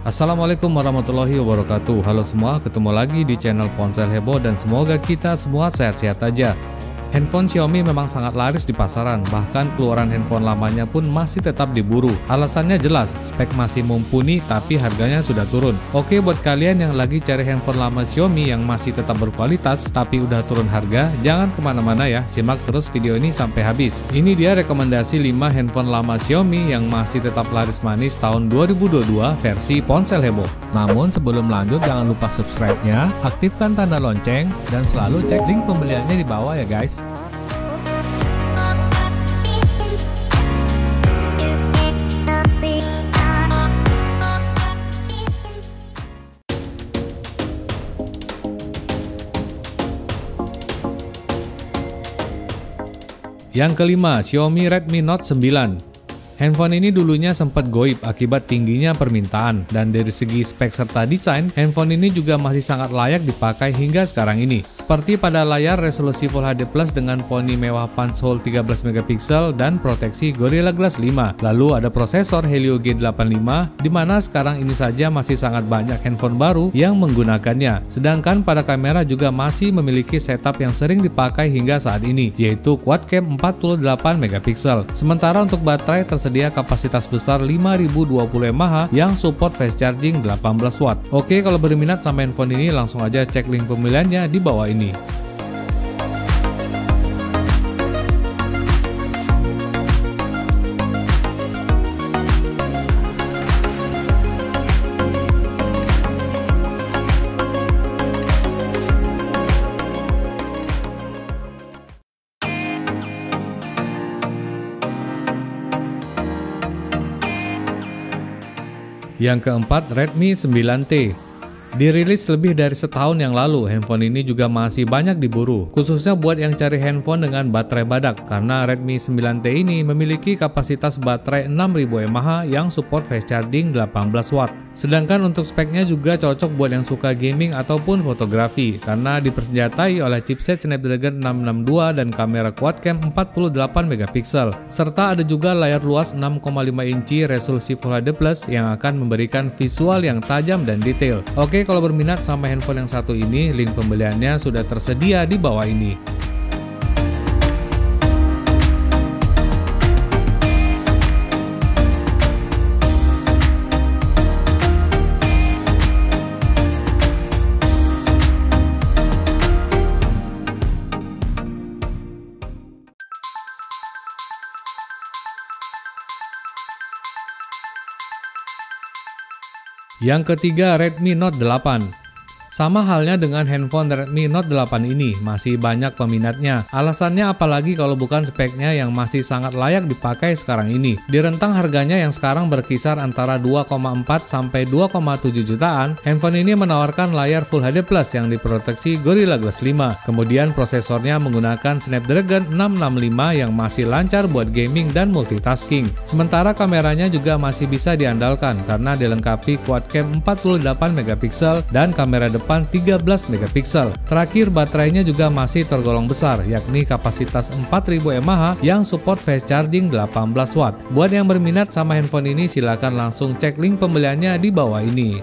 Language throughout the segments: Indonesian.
Assalamualaikum warahmatullahi wabarakatuh. Halo semua, ketemu lagi di channel Ponsel Heboh dan semoga kita semua sehat-sehat aja. Handphone Xiaomi memang sangat laris di pasaran, bahkan keluaran handphone lamanya pun masih tetap diburu. Alasannya jelas, spek masih mumpuni tapi harganya sudah turun. Oke, buat kalian yang lagi cari handphone lama Xiaomi yang masih tetap berkualitas tapi udah turun harga, jangan kemana-mana ya, simak terus video ini sampai habis. Ini dia rekomendasi 5 handphone lama Xiaomi yang masih tetap laris manis tahun 2022 versi Ponsel Heboh. Namun sebelum lanjut jangan lupa subscribe-nya, aktifkan tanda lonceng, dan selalu cek link pembeliannya di bawah ya guys. Yang kelima, Xiaomi Redmi Note 9. Handphone ini dulunya sempat goib akibat tingginya permintaan, dan dari segi spek serta desain, handphone ini juga masih sangat layak dipakai hingga sekarang ini. Seperti pada layar resolusi Full HD Plus dengan poni mewah punch hole 13 MP dan proteksi Gorilla Glass 5. Lalu ada prosesor Helio G85, dimana sekarang ini saja masih sangat banyak handphone baru yang menggunakannya. Sedangkan pada kamera juga masih memiliki setup yang sering dipakai hingga saat ini, yaitu quad cam 48 MP. Sementara untuk baterai tersedia kapasitas besar 5020 mAh yang support fast charging 18 watt. Oke, kalau berminat sama handphone ini langsung aja cek link pembeliannya di bawah ini. Yang keempat, Redmi 9T. Dirilis lebih dari setahun yang lalu, handphone ini juga masih banyak diburu, khususnya buat yang cari handphone dengan baterai badak, karena Redmi 9T ini memiliki kapasitas baterai 6000 mAh yang support fast charging 18 watt. Sedangkan untuk speknya juga cocok buat yang suka gaming ataupun fotografi, karena dipersenjatai oleh chipset Snapdragon 662 dan kamera quad cam 48 MP, serta ada juga layar luas 6,5 inci resolusi Full HD Plus yang akan memberikan visual yang tajam dan detail. Oke, kalau berminat sama handphone yang satu ini, link pembeliannya sudah tersedia di bawah ini. Yang ketiga, Redmi Note 8. Sama halnya dengan handphone Redmi Note 8 ini, masih banyak peminatnya. Alasannya apalagi kalau bukan speknya yang masih sangat layak dipakai sekarang ini. Di rentang harganya yang sekarang berkisar antara 2,4 sampai 2,7 jutaan, handphone ini menawarkan layar Full HD Plus yang diproteksi Gorilla Glass 5. Kemudian prosesornya menggunakan Snapdragon 665 yang masih lancar buat gaming dan multitasking. Sementara kameranya juga masih bisa diandalkan karena dilengkapi quad cam 48 MP dan kamera depan 13 MP. Terakhir, baterainya juga masih tergolong besar, yakni kapasitas 4000 mAh yang support fast charging 18 watt. Buat yang berminat sama handphone ini, silakan langsung cek link pembeliannya di bawah ini.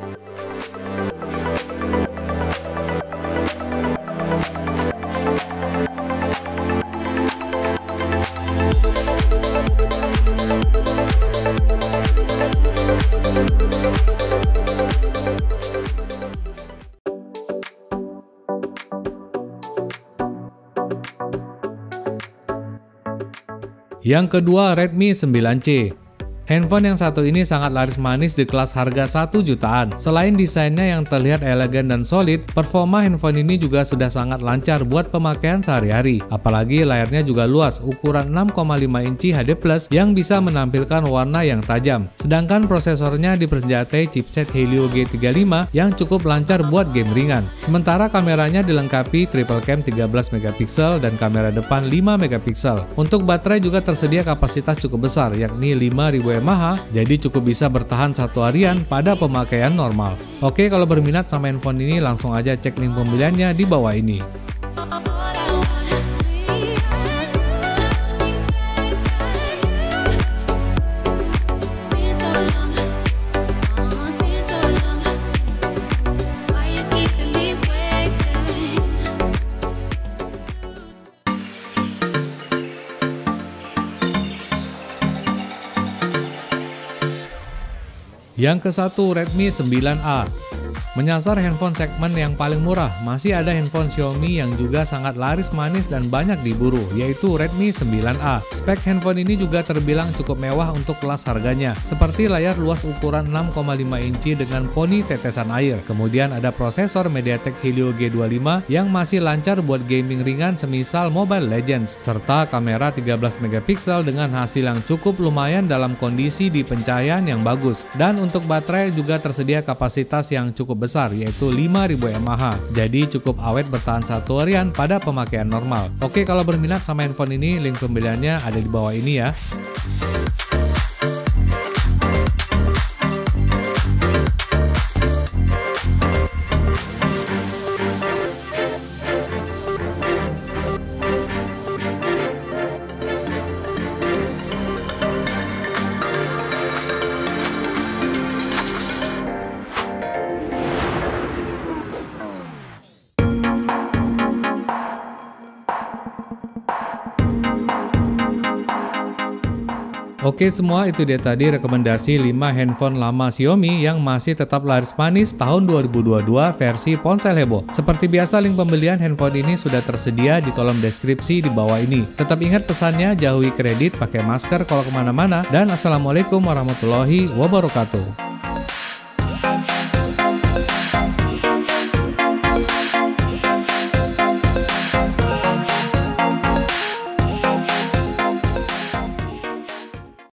Yang kedua, Redmi 9C. Handphone yang satu ini sangat laris manis di kelas harga 1 jutaan. Selain desainnya yang terlihat elegan dan solid, performa handphone ini juga sudah sangat lancar buat pemakaian sehari-hari. Apalagi layarnya juga luas, ukuran 6,5 inci HD Plus yang bisa menampilkan warna yang tajam. Sedangkan prosesornya dipersenjatai chipset Helio G35 yang cukup lancar buat game ringan. Sementara kameranya dilengkapi triple cam 13 MP dan kamera depan 5 MP. Untuk baterai juga tersedia kapasitas cukup besar, yakni 5000 mAh, jadi cukup bisa bertahan satu harian pada pemakaian normal. Oke, kalau berminat sama handphone ini langsung aja cek link pembeliannya di bawah ini. Yang ke-1, Redmi 9A. Menyasar handphone segmen yang paling murah, masih ada handphone Xiaomi yang juga sangat laris manis dan banyak diburu, yaitu Redmi 9A. Spek handphone ini juga terbilang cukup mewah untuk kelas harganya, seperti layar luas ukuran 6,5 inci dengan poni tetesan air. Kemudian ada prosesor MediaTek Helio G25 yang masih lancar buat gaming ringan semisal Mobile Legends, serta kamera 13 megapiksel dengan hasil yang cukup lumayan dalam kondisi di pencahayaan yang bagus. Dan untuk baterai juga tersedia kapasitas yang cukup besar, yaitu 5000 mAh. Jadi cukup awet bertahan 1 harian pada pemakaian normal. Oke, kalau berminat sama handphone ini, link pembeliannya ada di bawah ini ya. Oke semua, itu dia tadi rekomendasi 5 handphone lama Xiaomi yang masih tetap laris manis tahun 2022 versi ponsel heboh. Seperti biasa, link pembelian handphone ini sudah tersedia di kolom deskripsi di bawah ini. Tetap ingat pesannya, jauhi kredit, pakai masker kalau kemana-mana, dan Assalamualaikum warahmatullahi wabarakatuh.